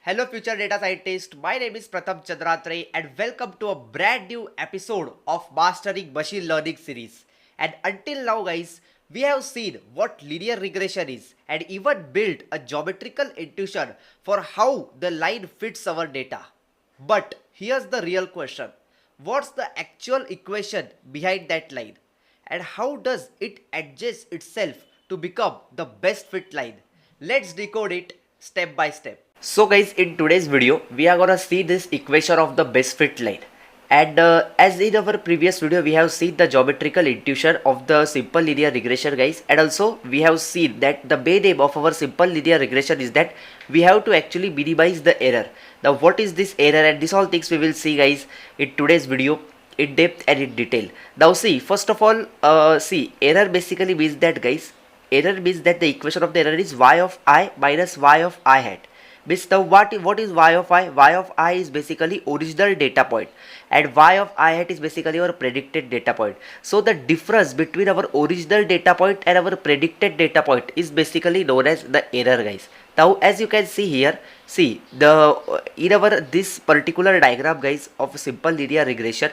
Hello, future data scientist. My name is Pratham Chandratre, and welcome to a brand new episode of Mastering Machine Learning series. And until now, guys, we have seen what linear regression is and even built a geometrical intuition for how the line fits our data. But here's the real question: what's the actual equation behind that line? And how does it adjust itself to become the best fit line? Let's decode it step by step. So guys, in today's video we are gonna see this equation of the best fit line, and as in our previous video we have seen the geometrical intuition of the simple linear regression, guys, and also we have seen that the main aim of our simple linear regression is that we have to actually minimize the error. Now what is this error, and this all things we will see, guys, in today's video in depth and in detail. Now see, first of all, see, error basically means that, guys, error means that the equation of the error is y of I minus y of I hat. Means now what is y of I? Y of I is basically original data point, and y of I hat is basically our predicted data point. So the difference between our original data point and our predicted data point is basically known as the error, guys. Now as you can see here, see the in our this particular diagram, guys, of simple linear regression,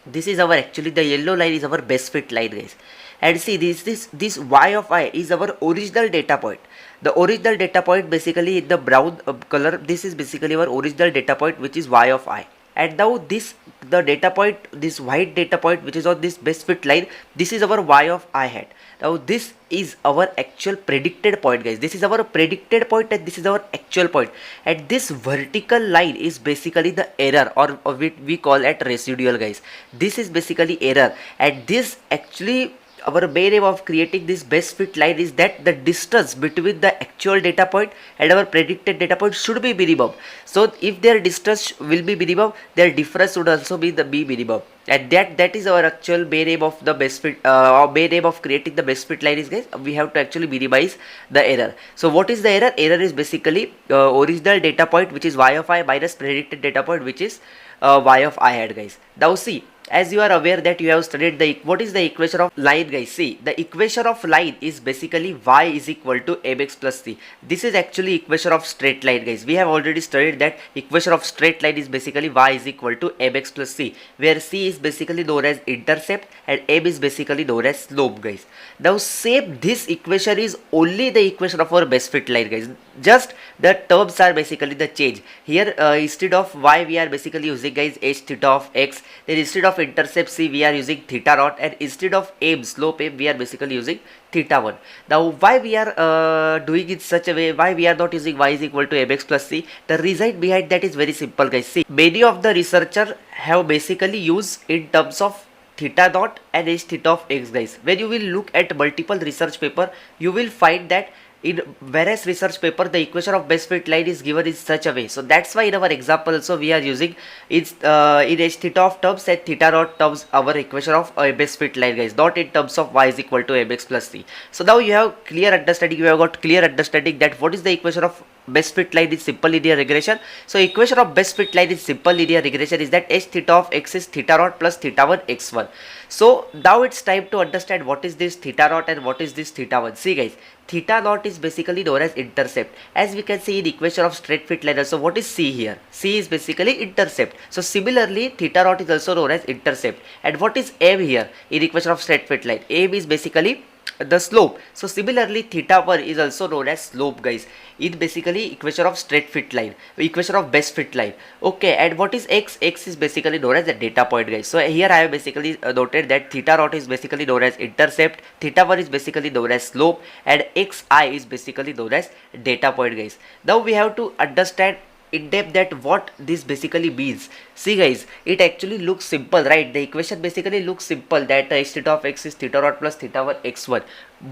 this is our actually the yellow line is our best fit line, guys. And see, this y of I is our original data point. The original data point basically in the brown color, this is basically our original data point, which is y of I. And now this the data point, this white data point which is on this best fit line, this is our y of I hat. Now this is our actual predicted point, guys. This is our predicted point and this is our actual point, and this vertical line is basically the error, or we call it residual, guys. This is basically error, and this actually our main aim of creating this best fit line is that the distance between the actual data point and our predicted data point should be minimum. So if their distance will be minimum, their difference would also be the minimum, and that is our actual main aim of the best fit. Our main aim of creating the best fit line is, guys, we have to actually minimize the error. So what is the error? Error is basically original data point, which is y of I, minus predicted data point, which is y of I hat, guys. Now see, as you are aware that you have studied the what is the equation of line, guys. See, the equation of line is basically y is equal to mx plus c. This is actually equation of straight line, guys. We have already studied that equation of straight line is basically y is equal to mx plus c, where c is basically known as intercept and m is basically known as slope, guys. Now same, this equation is only the equation of our best fit line, guys. Just the terms are basically the change here. Instead of y we are basically using, guys, h theta of x. Then instead of intercept c we are using theta naught, and instead of m, slope m, we are basically using theta 1. Now why we are doing it such a way, why we are not using y is equal to mx plus c? The reason behind that is very simple, guys. See, many of the researchers have basically used in terms of theta naught and h theta of x, guys. When you will look at multiple research paper, you will find that in various research paper the equation of best fit line is given in such a way. So that's why in our example also we are using it's in h theta of terms and theta naught terms our equation of best fit line, guys, not in terms of y is equal to mx plus c. So now you have clear understanding, you have got clear understanding that what is the equation of best fit line in simple linear regression. So equation of best fit line in simple linear regression is that h theta of x is theta naught plus theta 1 x1. So now it's time to understand what is this theta naught and what is this theta 1. See, guys, theta naught is basically known as intercept, as we can see in equation of straight fit line. So what is c here? C is basically intercept. So similarly theta naught is also known as intercept. And what is m here in equation of straight fit line? M is basically the slope. So similarly theta 1 is also known as slope, guys, in basically equation of straight fit line, equation of best fit line. Okay, and what is x? X is basically known as the data point, guys. So here I have basically noted that theta naught is basically known as intercept, theta 1 is basically known as slope, and xi is basically known as data point, guys. Now we have to understand in depth that what this basically means. See, guys, it actually looks simple, right? The equation basically looks simple, that h theta of x is theta naught plus theta 1 x1,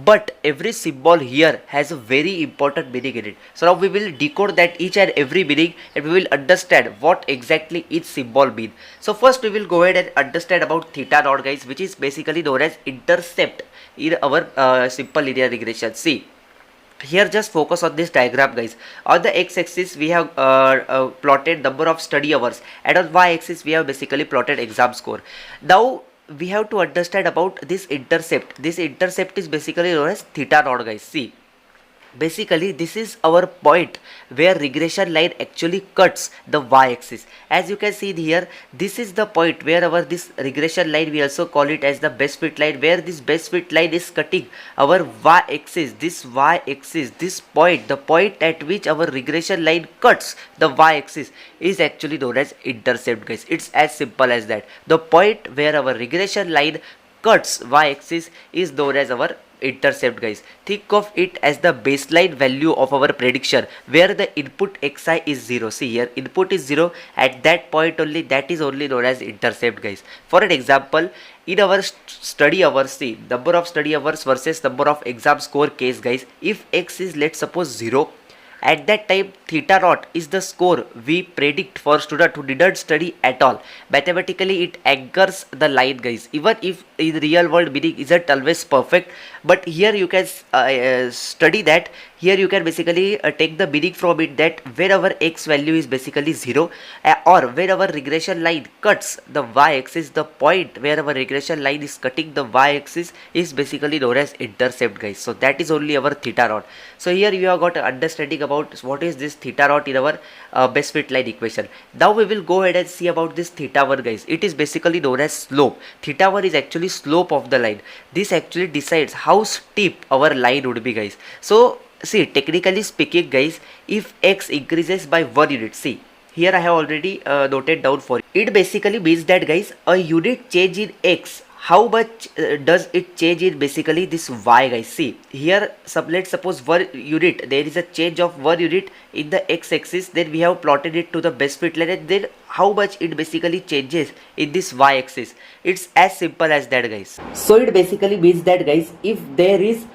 but every symbol here has a very important meaning in it. So now we will decode that each and every meaning, and we will understand what exactly each symbol means. So first we will go ahead and understand about theta naught, guys, which is basically known as intercept in our simple linear regression. See, here just focus on this diagram, guys. On the x-axis we have plotted number of study hours, and on y-axis we have basically plotted exam score. Now we have to understand about this intercept. This intercept is basically known as theta naught, guys. See, Basically, this is our point where regression line actually cuts the y-axis. As you can see here, this is the point where our this regression line, we also call it as the best fit line, where this best fit line is cutting our y-axis. This y-axis, this point, the point at which our regression line cuts the y-axis, is actually known as intercept, guys. It's as simple as that. The point where our regression line cuts y-axis is known as our intercept, guys. Think of it as the baseline value of our prediction where the input xi is 0. See here, input is 0. At that point only, that is only known as intercept, guys. For an example, in our study hours, see, number of study hours versus number of exam score case, guys. If x is, let's suppose, 0, at that time theta naught is the score we predict for student who didn't study at all. Mathematically it anchors the line, guys, even if in real world meaning isn't always perfect, but here you can study that. Here you can basically take the meaning from it that when our x value is basically 0, or when our regression line cuts the y-axis, the point where our regression line is cutting the y-axis is basically known as intercept, guys. So that is only our theta naught. So here you have got an understanding about what is this theta naught in our best fit line equation. Now we will go ahead and see about this theta 1, guys. It is basically known as slope. Theta 1 is actually slope of the line. This actually decides how steep our line would be, guys. So see, technically speaking, guys, if x increases by 1 unit, see, here I have already noted down for you. It basically means that, guys, a unit change in x, how much does it change in basically this y, guys? See, here, let's suppose 1 unit, there is a change of 1 unit in the x-axis, then we have plotted it to the best fit line, and then how much it basically changes in this y-axis. It's as simple as that, guys. So it basically means that, guys, if there is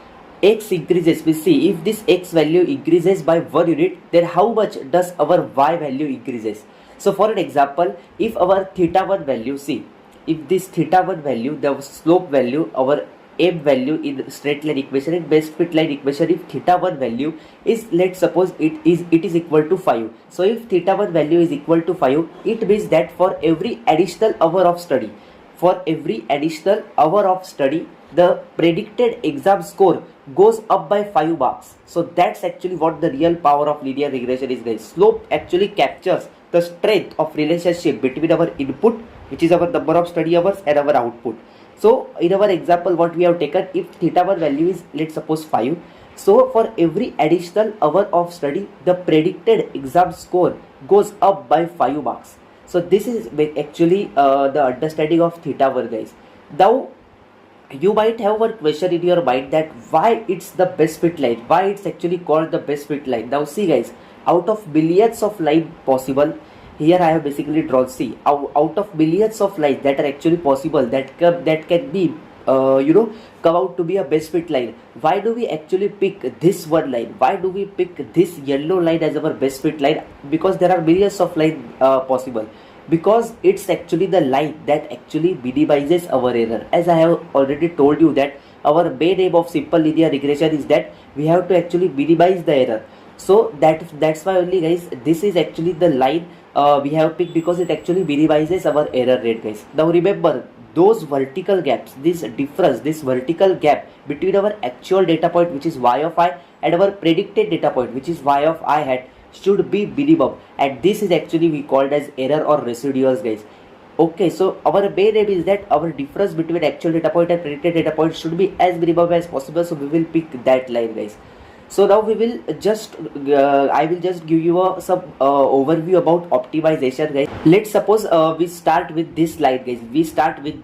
x increases, we see if this x value increases by 1 unit, then how much does our y value increases. So for an example, if our theta 1 value, see, if this theta 1 value, the slope value, our m value in straight line equation, in best fit line equation, if theta 1 value is, let's suppose it is equal to 5. So if theta 1 value is equal to 5, it means that for every additional hour of study, the predicted exam score goes up by 5 marks. So that's actually what the real power of linear regression is, guys. Slope actually captures the strength of relationship between our input, which is our number of study hours, and our output. So in our example, what we have taken, if theta 1 value is, let's suppose, 5, so for every additional hour of study, the predicted exam score goes up by 5 marks. So this is actually the understanding of theta 1, guys. Now you might have one question in your mind that why it's the best fit line, why it's actually called the best fit line. Now see, guys, out of billions of lines possible, here I have basically drawn, see, out of billions of lines that are actually possible, that can be come out to be a best fit line, why do we actually pick this one line? Why do we pick this yellow line as our best fit line? Because there are millions of lines possible. Because it's actually the line that actually minimizes our error. As I have already told you that our main aim of simple linear regression is that we have to actually minimize the error. So that's why only, guys, this is actually the line we have picked, because it actually minimizes our error rate, guys. Now remember, those vertical gaps, this difference, this vertical gap between our actual data point, which is y of I, and our predicted data point, which is y of I hat, should be minimum, and this is actually we called as error or residuals, guys. Okay, so our main aim is that our difference between actual data point and predicted data point should be as minimum as possible, so we will pick that line, guys. So now we will just I will just give you some overview about optimization, guys. Let's suppose we start with this line, guys. We start with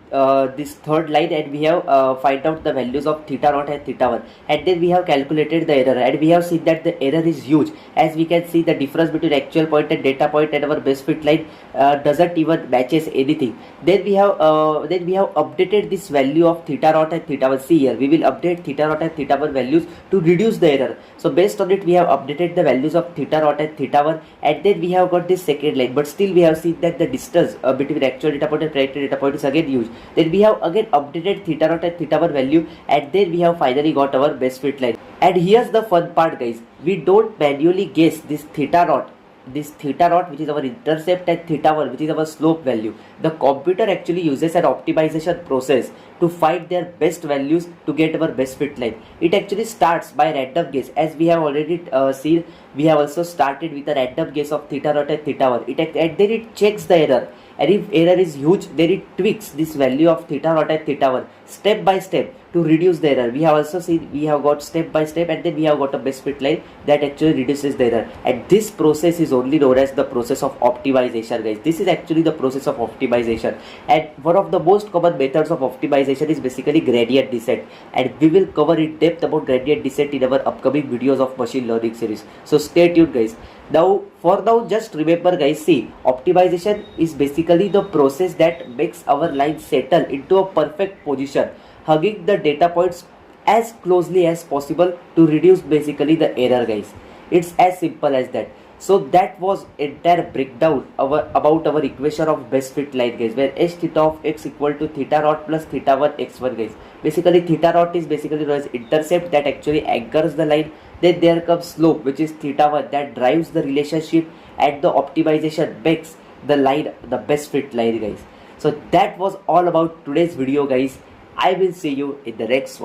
this third line, and we have find out the values of theta naught and theta 1, and then we have calculated the error, and we have seen that the error is huge. As we can see, the difference between actual point and data point and our best fit line doesn't even matches anything. Then we have updated this value of theta naught and theta 1. See here, we will update theta naught and theta 1 values to reduce the error. So based on it, we have updated the values of theta naught and theta 1, and then we have got this second line, but still we have seen that the distance between actual data point and predicted data point is again huge. Then we have again updated theta naught and theta 1 value, and then we have finally got our best fit line. And here's the fun part, guys. We don't manually guess this theta naught this theta naught, which is our intercept, and theta 1, which is our slope value, the computer actually uses an optimization process to find their best values to get our best fit line. It actually starts by random guess, as we have already seen. We have also started with a random guess of theta naught and theta 1. And then it checks the error, and if error is huge, then it tweaks this value of theta naught and theta 1 step by step to reduce the error. We have also seen, we have got step by step, and then we have got a best fit line that actually reduces the error. And this process is only known as the process of optimization, guys. This is actually the process of optimization, and one of the most common methods of optimization is basically gradient descent, and we will cover in depth about gradient descent in our upcoming videos of machine learning series. So stay tuned, guys. Now, for now, just remember, guys, see, optimization is basically the process that makes our line settle into a perfect position, hugging the data points as closely as possible to reduce basically the error, guys. It's as simple as that. So that was entire breakdown about our equation of best fit line, guys, where h theta of x equal to theta naught plus theta 1 x1, guys. Basically theta naught is basically known as intercept that actually anchors the line. Then there comes slope, which is theta 1, that drives the relationship, and the optimization makes the line the best fit line, guys. So that was all about today's video, guys. I will see you in the next one.